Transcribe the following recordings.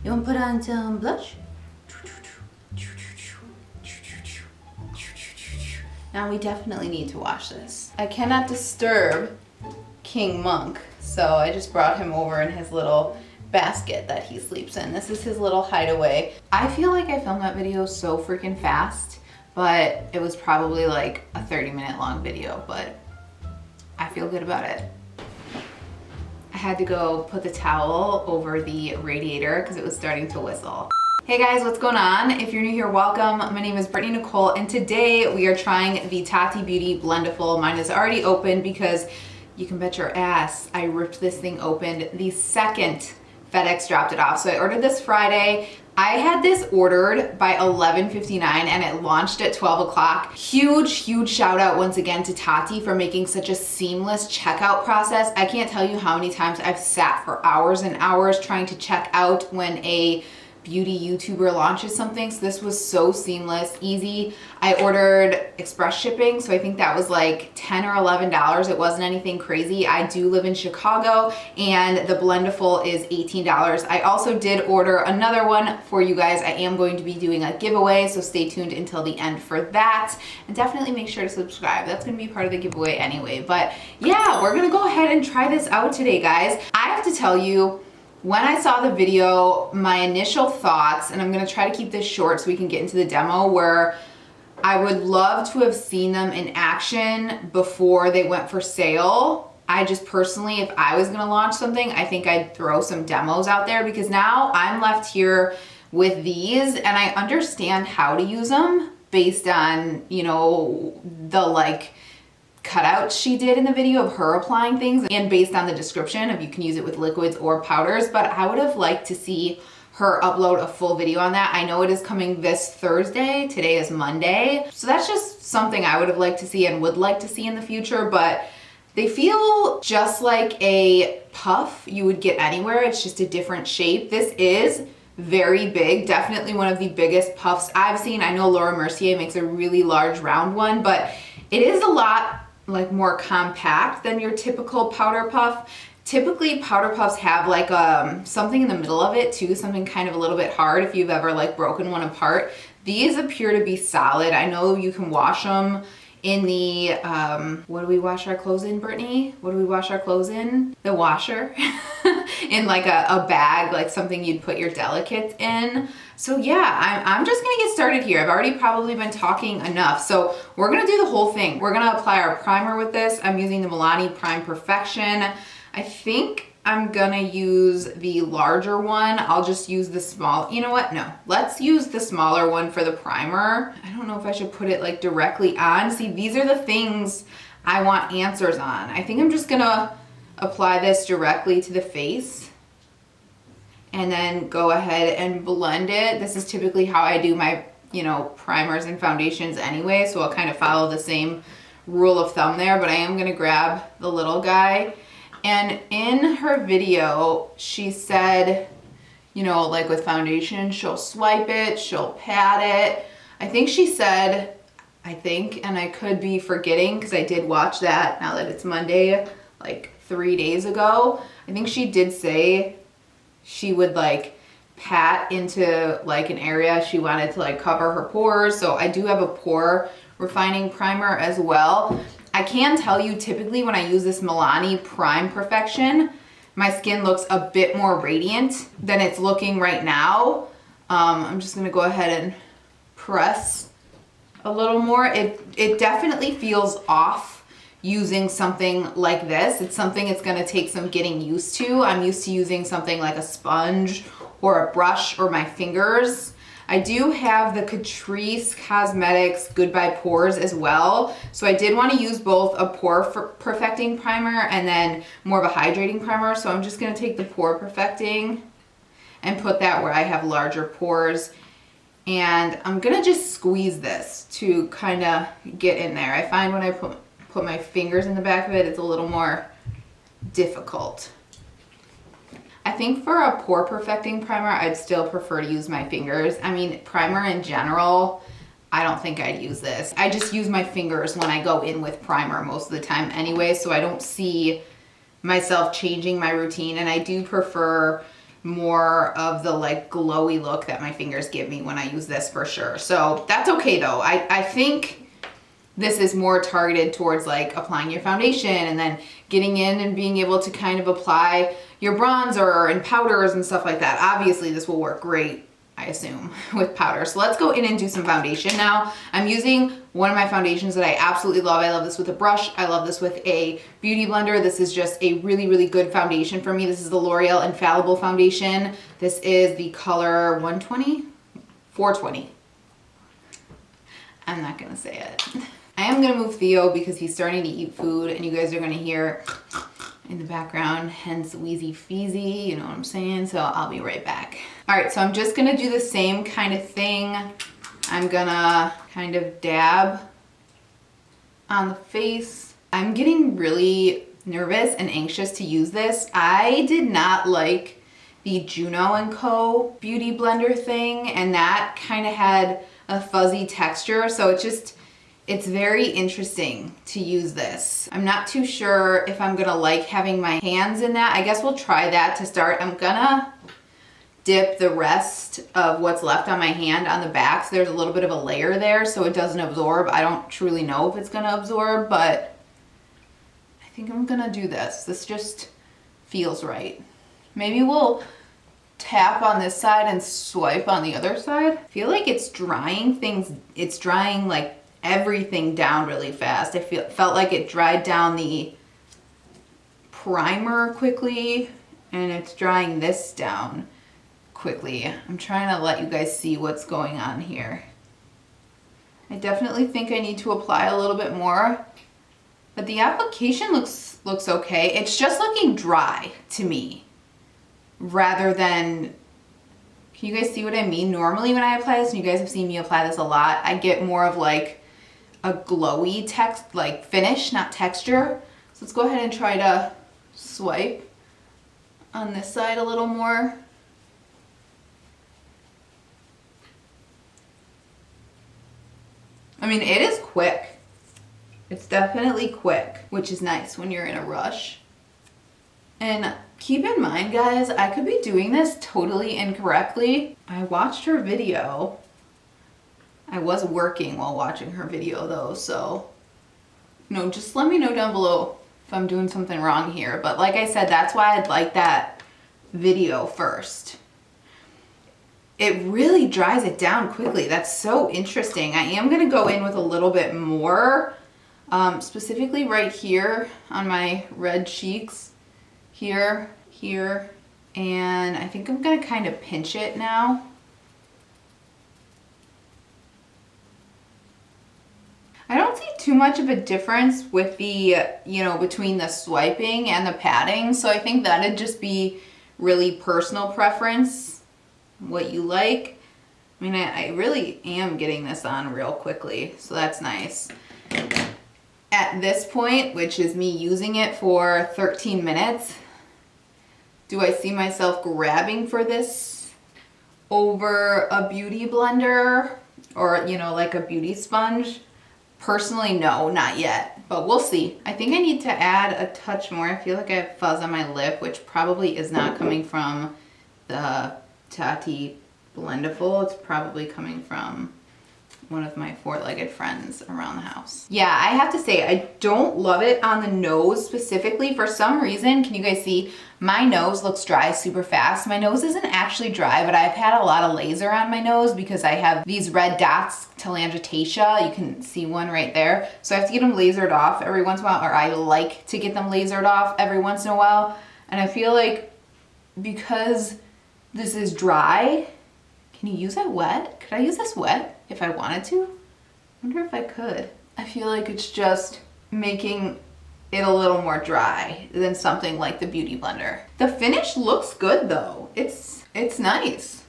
You want to put on some blush? Now we definitely need to wash this. I cannot disturb King Monk, so I just brought him over in his little basket that he sleeps in. This is his little hideaway. I feel like I filmed that video so freaking fast, but it was probably like a 30-minute long video, but I feel good about it. I had to go put the towel over the radiator because it was starting to whistle. Hey guys, what's going on? If you're new here, welcome. My name is BrittanyNichole, and today we are trying the TATI Beauty Blendiful. Mine is already open because you can bet your ass I ripped this thing open the second FedEx dropped it off. So I ordered this Friday. I had this ordered by 11:59 and it launched at 12 o'clock. Huge shout out once again to TATI for making such a seamless checkout process. I can't tell you how many times I've sat for hours and hours trying to check out when a beauty YouTuber launches something. So this was so seamless, easy. I ordered express shipping, so I think that was like $10 or $11. It wasn't anything crazy. I do live in Chicago and the Blendiful is $18. I also did order another one for you guys. I am going to be doing a giveaway, so stay tuned until the end for that. And definitely make sure to subscribe. That's gonna be part of the giveaway anyway. But yeah, we're gonna go ahead and try this out today, guys. I have to tell you, when I saw the video, my initial thoughts, and I'm gonna try to keep this short so we can get into the demo, were I would love to have seen them in action before they went for sale. I just personally, if I was gonna launch something, I think I'd throw some demos out there because now I'm left here with these and I understand how to use them based on, you know, the like cutouts she did in the video of her applying things and based on the description of you can use it with liquids or powders, but I would have liked to see her upload a full video on that. I know it is coming this Thursday. Today is Monday. So that's just something I would have liked to see and would like to see in the future, but they feel just like a puff you would get anywhere. It's just a different shape. This is very big, definitely one of the biggest puffs I've seen. I know Laura Mercier makes a really large round one, but it is a lot like more compact than your typical powder puff. Typically powder puffs have like something in the middle of it too, something kind of a little bit hard if you've ever like broken one apart. These appear to be solid. I know you can wash them in the, what do we wash our clothes in, Brittany? What do we wash our clothes in? The washer. In like a bag, like something you'd put your delicates in. So yeah, I'm just gonna get started here. I've already probably been talking enough. So we're gonna do the whole thing. We're gonna apply our primer with this. I'm using the Milani Prime Perfection. I think I'm gonna use the larger one. I'll just use the small, you know what? No, let's use the smaller one for the primer. I don't know if I should put it like directly on. See, these are the things I want answers on. I think I'm just gonna apply this directly to the face and then go ahead and blend it. This is typically how I do my, you know, primers and foundations anyway, so I'll kind of follow the same rule of thumb there, but I am gonna grab the little guy. And in her video, she said, you know, like with foundation, she'll swipe it, she'll pat it. I think she said, and I could be forgetting because I did watch that now that it's Monday, like 3 days ago. I think she did say she would like pat into like an area she wanted to like cover her pores. So I do have a pore refining primer as well. I can tell you typically when I use this Milani Prime Perfection, my skin looks a bit more radiant than it's looking right now. I'm just gonna go ahead and press a little more. It definitely feels off using something like this. It's something it's gonna take some getting used to. I'm used to using something like a sponge or a brush or my fingers. I do have the Catrice Cosmetics Goodbye Pores as well. So I did want to use both a pore perfecting primer and then more of a hydrating primer. So I'm just gonna take the pore perfecting and put that where I have larger pores. And I'm gonna just squeeze this to kind of get in there. I find when I put my fingers in the back of it, it's a little more difficult. I think for a pore perfecting primer, I'd still prefer to use my fingers. I mean, primer in general, I don't think I'd use this. I just use my fingers when I go in with primer most of the time anyway, so I don't see myself changing my routine, and I do prefer more of the like glowy look that my fingers give me when I use this for sure. So that's okay though. I think this is more targeted towards like applying your foundation and then getting in and being able to kind of apply your bronzer and powders and stuff like that. Obviously this will work great, I assume, with powder. So let's go in and do some foundation now. I'm using one of my foundations that I absolutely love. I love this with a brush. I love this with a beauty blender. This is just a really, really good foundation for me. This is the L'Oreal Infallible foundation. This is the color 120? 420. I'm not gonna say it. I am gonna move Theo because he's starting to eat food and you guys are gonna hear in the background, hence wheezy feezy, you know what I'm saying? So I'll be right back. All right, so I'm just gonna do the same kind of thing. I'm gonna kind of dab on the face. I'm getting really nervous and anxious to use this. I did not like the Juno & Co. beauty blender thing, and that kind of had a fuzzy texture, so it's very interesting to use this. I'm not too sure if I'm gonna like having my hands in that. I guess we'll try that to start. I'm gonna dip the rest of what's left on my hand on the back, so there's a little bit of a layer there so it doesn't absorb. I don't truly know if it's gonna absorb, but I think I'm gonna do this. This just feels right. Maybe we'll tap on this side and swipe on the other side. I feel like it's drying things, it's drying like everything down really fast. I felt like it dried down the primer quickly and it's drying this down quickly. I'm trying to let you guys see what's going on here. I definitely think I need to apply a little bit more, but the application looks okay. It's just looking dry to me rather than, can you guys see what I mean? Normally when I apply this, and you guys have seen me apply this a lot, I get more of like a glowy like finish, not texture. So let's go ahead and try to swipe on this side a little more. I mean, it is quick. It's definitely quick, which is nice when you're in a rush. And keep in mind, guys, I could be doing this totally incorrectly. I watched her video. I was working while watching her video though, so no, just let me know down below if I'm doing something wrong here. But like I said, that's why I'd like that video first. It really dries it down quickly. That's so interesting. I am gonna go in with a little bit more, specifically right here on my red cheeks, here, and I think I'm gonna kind of pinch it now. I don't see too much of a difference with the, between the swiping and the patting. So I think that'd just be really personal preference, what you like. I mean, I really am getting this on real quickly, so that's nice. At this point, which is me using it for 13 minutes, do I see myself grabbing for this over a beauty blender or, like a beauty sponge? Personally, no, not yet, but we'll see. I think I need to add a touch more. I feel like I have fuzz on my lip, which probably is not coming from the TATI BLENDIFUL. It's probably coming from one of my four-legged friends around the house. Yeah, I have to say, I don't love it on the nose specifically. For some reason, can you guys see? My nose looks dry super fast. My nose isn't actually dry, but I've had a lot of laser on my nose because I have these red dots, telangiectasia. You can see one right there. So I have to get them lasered off every once in a while, or I like to get them lasered off every once in a while. And I feel like because this is dry, can you use it wet? Could I use this wet if I wanted to? I wonder if I could. I feel like it's just making it a little more dry than something like the beauty blender. The finish looks good though. It's nice.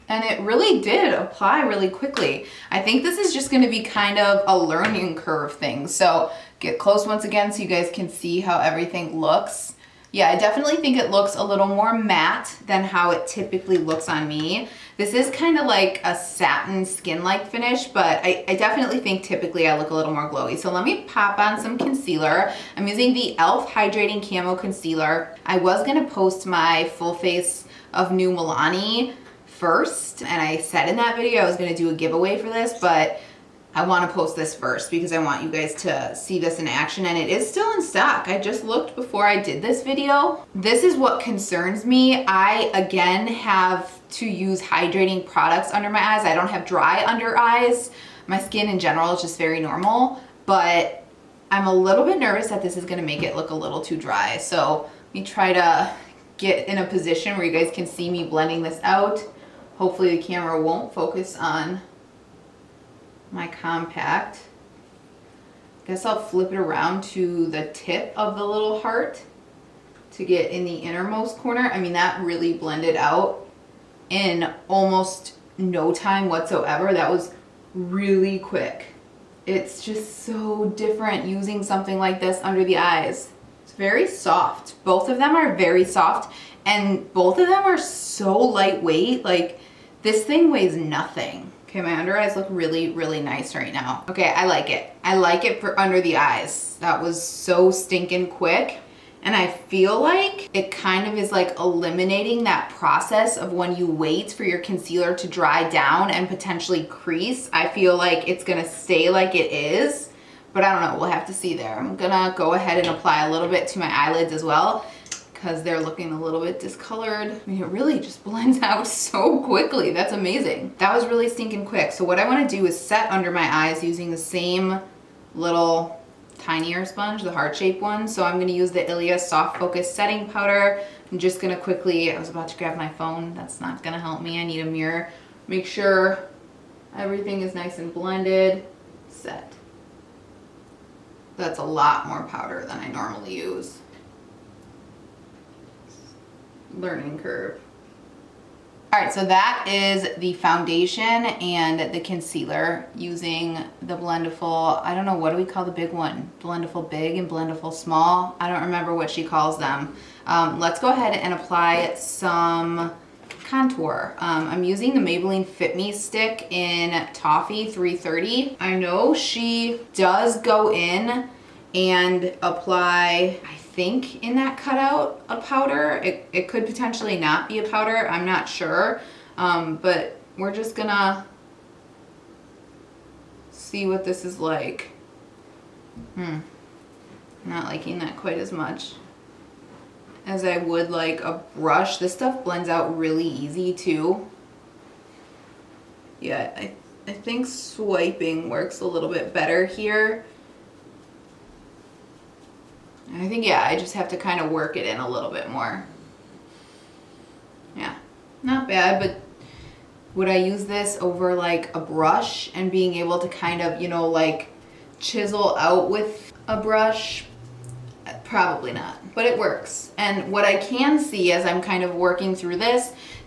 And it really did apply really quickly. I think this is just gonna be kind of a learning curve thing. So get close once again so you guys can see how everything looks. Yeah, I definitely think it looks a little more matte than how it typically looks on me. This is kind of like a satin skin-like finish, but I definitely think typically I look a little more glowy. So let me pop on some concealer. I'm using the e.l.f. Hydrating Camo Concealer. I was gonna post my full face of new Milani first. And I said in that video I was gonna do a giveaway for this, but I want to post this first because I want you guys to see this in action, and it is still in stock. I just looked before I did this video. This is what concerns me. I, again, have to use hydrating products under my eyes. I don't have dry under eyes. My skin in general is just very normal, but I'm a little bit nervous that this is going to make it look a little too dry. So let me try to get in a position where you guys can see me blending this out. Hopefully the camera won't focus on my compact. Guess I'll flip it around to the tip of the little heart to get in the innermost corner. I mean, that really blended out in almost no time whatsoever. That was really quick. It's just so different using something like this under the eyes. It's very soft. Both of them are very soft, and both of them are so lightweight. Like, this thing weighs nothing. Okay, my under eyes look really, really nice right now. Okay, I like it. I like it for under the eyes. That was so stinking quick. And I feel like it kind of is like eliminating that process of when you wait for your concealer to dry down and potentially crease. I feel like it's gonna stay like it is, but I don't know, we'll have to see there. I'm gonna go ahead and apply a little bit to my eyelids as well, because they're looking a little bit discolored. I mean, it really just blends out so quickly. That's amazing. That was really stinking quick. So what I wanna do is set under my eyes using the same little tinier sponge, the heart-shaped one. So I'm gonna use the Ilia Soft Focus Setting Powder. I'm just gonna quickly, I was about to grab my phone. That's not gonna help me. I need a mirror. Make sure everything is nice and blended. Set. That's a lot more powder than I normally use. Learning curve. All right, so that is the foundation and the concealer using the Blendiful. I don't know, what do we call the big one? Blendiful Big and Blendiful Small. I don't remember what she calls them. Let's go ahead and apply some contour. I'm using the Maybelline Fit Me stick in Toffee 330. I know she does go in and apply, I think in that cutout, a powder. It could potentially not be a powder, I'm not sure, but we're just gonna see what this is like. Not liking that quite as much as I would like a brush. This stuff blends out really easy too. Yeah, I think swiping works a little bit better here. I think, yeah, I just have to kind of work it in a little bit more. Yeah, not bad, but would I use this over like a brush and being able to kind of, you know, like chisel out with a brush? Probably not, but it works. And what I can see as I'm kind of working through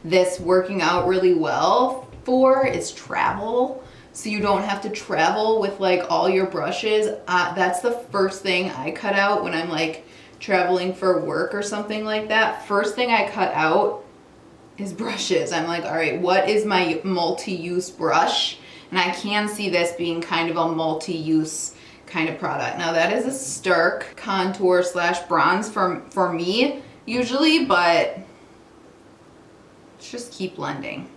this working out really well for is travel. So you don't have to travel with like all your brushes. That's the first thing I cut out when I'm like traveling for work or something like that. First thing I cut out is brushes. I'm like, all right, what is my multi-use brush? And I can see this being kind of a multi-use kind of product. Now that is a Stark contour slash bronze for me usually, but let's just keep blending.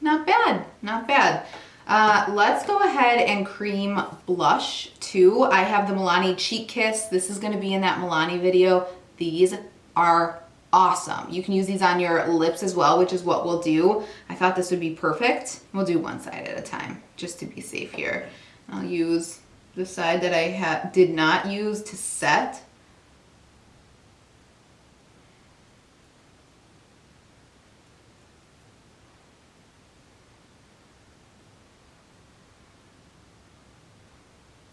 Not bad, not bad. Let's go ahead and cream blush too. I have the Milani Cheek Kiss. This is gonna be in that Milani video. These are awesome. You can use these on your lips as well, which is what we'll do. I thought this would be perfect. We'll do one side at a time, just to be safe here. I'll use the side that I did not use to set.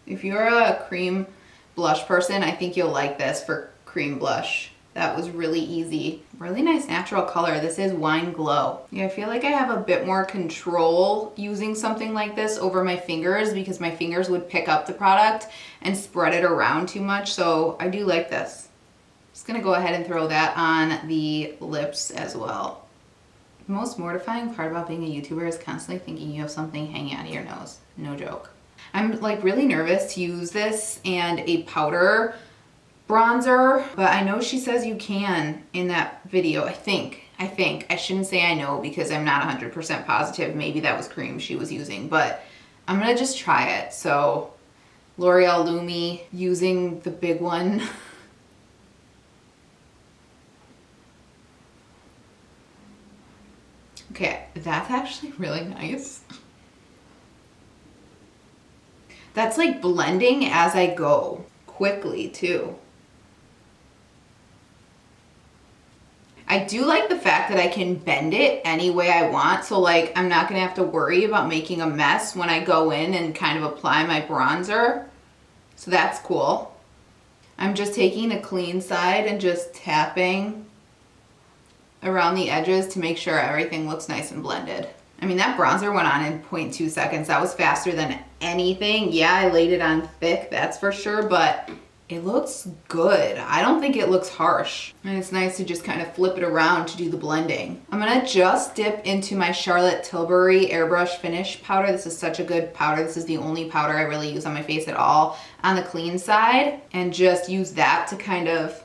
If you're a cream blush person, I think you'll like this for cream blush. That was really easy. Really nice natural color. This is Wine Glow. Yeah, I feel like I have a bit more control using something like this over my fingers because my fingers would pick up the product and spread it around too much. So I do like this. Just gonna go ahead and throw that on the lips as well. The most mortifying part about being a YouTuber is constantly thinking you have something hanging out of your nose. No joke. I'm like really nervous to use this and a powder bronzer, but I know she says you can in that video. I think. I shouldn't say I know because I'm not 100% positive. Maybe that was cream she was using, but I'm gonna just try it. So L'Oreal Lumi, using the big one. Okay, that's actually really nice. That's like blending as I go, quickly too. I do like the fact that I can bend it any way I want, so like I'm not gonna have to worry about making a mess when I go in and kind of apply my bronzer. So that's cool. I'm just taking a clean side and just tapping around the edges to make sure everything looks nice and blended. I mean, that bronzer went on in 0.2 seconds. That was faster than anything. Yeah, I laid it on thick, that's for sure, but it looks good. I don't think it looks harsh. And it's nice to just kind of flip it around to do the blending. I'm gonna just dip into my Charlotte Tilbury Airbrush Finish powder. This is such a good powder. This is the only powder I really use on my face at all on the clean side. And just use that to kind of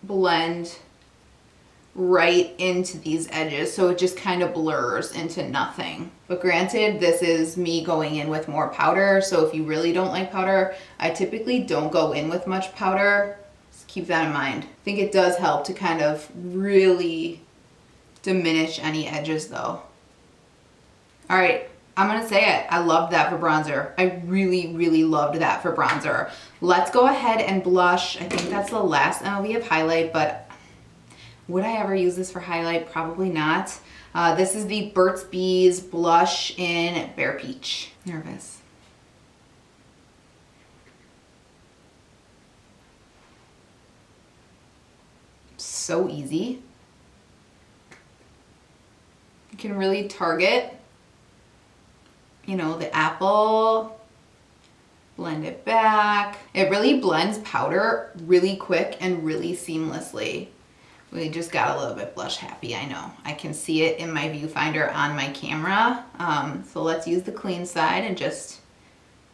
blend right into these edges, so it just kind of blurs into nothing. But granted, this is me going in with more powder, so if you really don't like powder, I typically don't go in with much powder. Just keep that in mind. I think it does help to kind of really diminish any edges though. All right, I'm gonna say it. I loved that for bronzer. I really, really loved that for bronzer. Let's go ahead and blush. I think that's the last MLB of highlight, but would I ever use this for highlight? Probably not. This is the Burt's Bees blush in Bare Peach. Nervous. So easy. You can really target, you know, the apple, blend it back. It really blends powder really quick and really seamlessly. We just got a little bit blush happy, I know. I can see it in my viewfinder on my camera. So let's use the clean side and just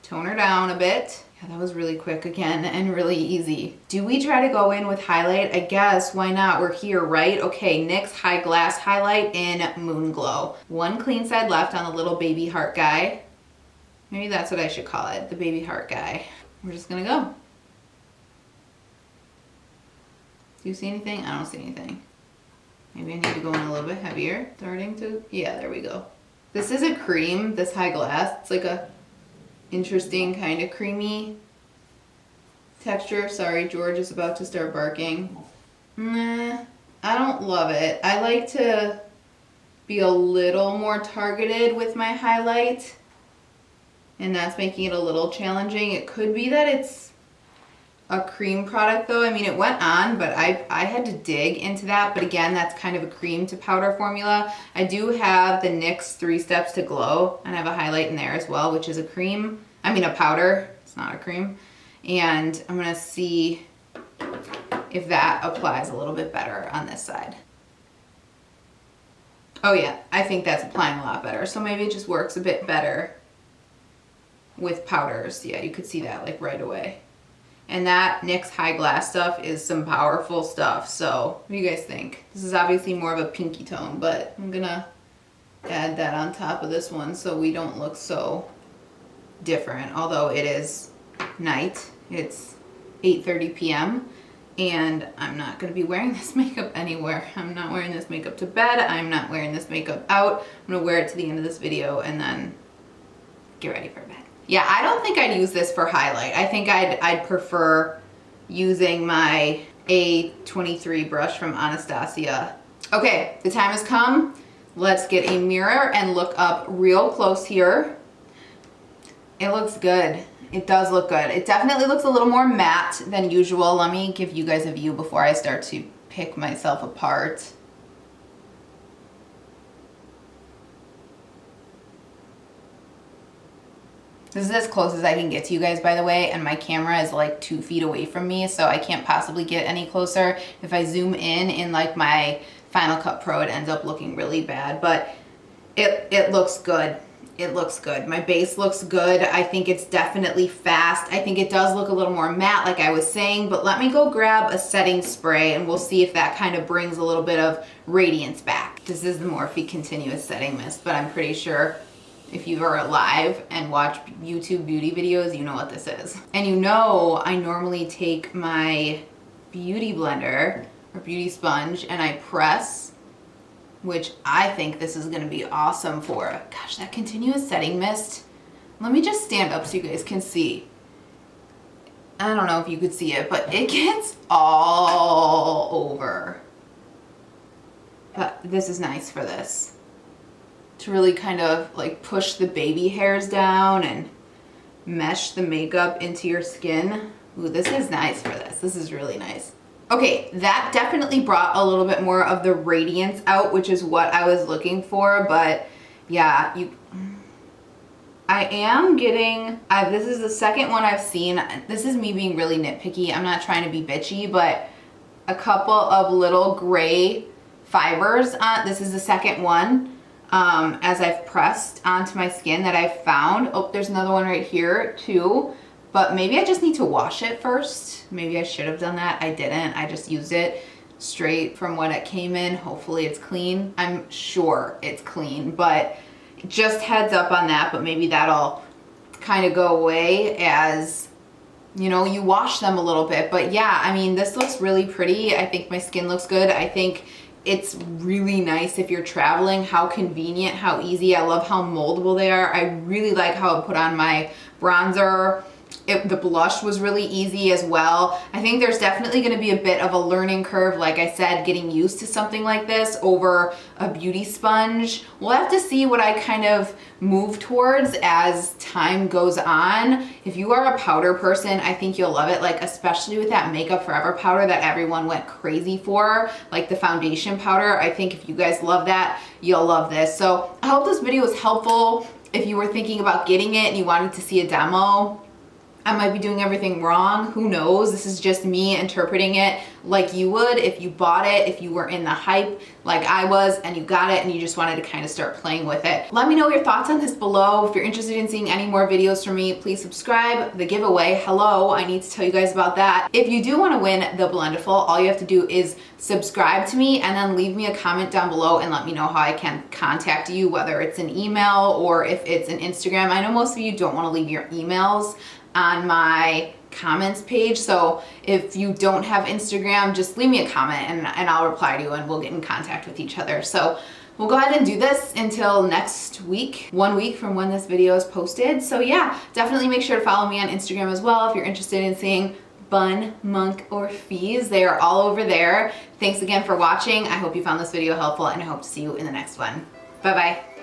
tone her down a bit. Yeah, that was really quick again and really easy. Do we try to go in with highlight? I guess, why not? We're here, right? Okay, NYX High Glass Highlight in Moon Glow. One clean side left on the little baby heart guy. Maybe that's what I should call it, the baby heart guy. We're just gonna go. Do you see anything? I don't see anything. Maybe I need to go in a little bit heavier. Starting to, yeah, there we go. This is a cream, this High Glass. It's like a interesting kind of creamy texture. Sorry, George is about to start barking. Nah, I don't love it. I like to be a little more targeted with my highlight, and that's making it a little challenging. It could be that it's a cream product though. I mean, it went on, but I had to dig into that. But again, that's kind of a cream to powder formula. I do have the NYX 3 Steps to Glow, and I have a highlight in there as well, which is a cream. I mean, a powder. It's not a cream. And I'm gonna see if that applies a little bit better on this side. Oh yeah, I think that's applying a lot better. So maybe it just works a bit better with powders. Yeah, you could see that like right away. And that NYX High Glass stuff is some powerful stuff. So what do you guys think? This is obviously more of a pinky tone, but I'm gonna add that on top of this one so we don't look so different. Although it is night, it's 8:30 p.m. and I'm not gonna be wearing this makeup anywhere. I'm not wearing this makeup to bed. I'm not wearing this makeup out. I'm gonna wear it to the end of this video and then get ready for bed. Yeah, I don't think I'd use this for highlight. I think I'd prefer using my A23 brush from Anastasia. Okay, the time has come. Let's get a mirror and look up real close here. It looks good. It does look good. It definitely looks a little more matte than usual. Let me give you guys a view before I start to pick myself apart. This is as close as I can get to you guys, by the way, and my camera is like 2 feet away from me, so I can't possibly get any closer. If I zoom in like my Final Cut Pro, it ends up looking really bad, but it looks good. it looks good. My base looks good. I think it's definitely fast. I think it does look a little more matte like I was saying, but let me go grab a setting spray and we'll see if that kind of brings a little bit of radiance back. This is the Morphe Continuous Setting Mist, but I'm pretty sure if you are alive and watch YouTube beauty videos, you know what this is. And you know I normally take my beauty blender or beauty sponge and I press, which I think this is gonna be awesome for. Gosh, that Continuous Setting Mist. Let me just stand up so you guys can see. I don't know if you could see it, but it gets all over. But this is nice for this. To really kind of like push the baby hairs down and mesh the makeup into your skin. Ooh, this is nice for this. This is really nice. Okay, that definitely brought a little bit more of the radiance out, which is what I was looking for, but yeah, I am getting, this is the second one I've seen. This is me being really nitpicky. I'm not trying to be bitchy, but a couple of little gray fibers on, this is the second one, as I've pressed onto my skin that I've found. Oh, there's another one right here too. But maybe I just need to wash it first. Maybe I should have done that. I didn't. I just used it straight from what it came in. Hopefully it's clean. I'm sure it's clean, but just heads up on that. But maybe that'll kind of go away as, you know, you wash them a little bit. But yeah, I mean, this looks really pretty. I think my skin looks good. I think it's really nice if you're traveling. How convenient, how easy. I love how moldable they are. I really like how I put on my bronzer. The blush was really easy as well. I think there's definitely going to be a bit of a learning curve, like I said, getting used to something like this over a beauty sponge. We'll have to see what I kind of move towards as time goes on. If you are a powder person, I think you'll love it, like especially with that Makeup Forever powder that everyone went crazy for, like the foundation powder. I think if you guys love that, you'll love this. So I hope this video was helpful. If you were thinking about getting it and you wanted to see a demo, I might be doing everything wrong. Who knows? This is just me interpreting it like you would if you bought it, if you were in the hype like I was and you got it and you just wanted to kind of start playing with it. Let me know your thoughts on this below. If you're interested in seeing any more videos from me, please subscribe. The giveaway, hello, I need to tell you guys about that. If you do want to win the Blendiful, all you have to do is subscribe to me and then leave me a comment down below and let me know how I can contact you, whether it's an email or if it's an Instagram. I know most of you don't want to leave your emails on my comments page, so if you don't have Instagram, just leave me a comment and I'll reply to you and we'll get in contact with each other. So we'll go ahead and do this until next week, 1 week from when this video is posted. So yeah, definitely make sure to follow me on Instagram as well if you're interested in seeing Bun, Monk, or Fees. They are all over there. Thanks again for watching. I hope you found this video helpful and I hope to see you in the next one. Bye bye.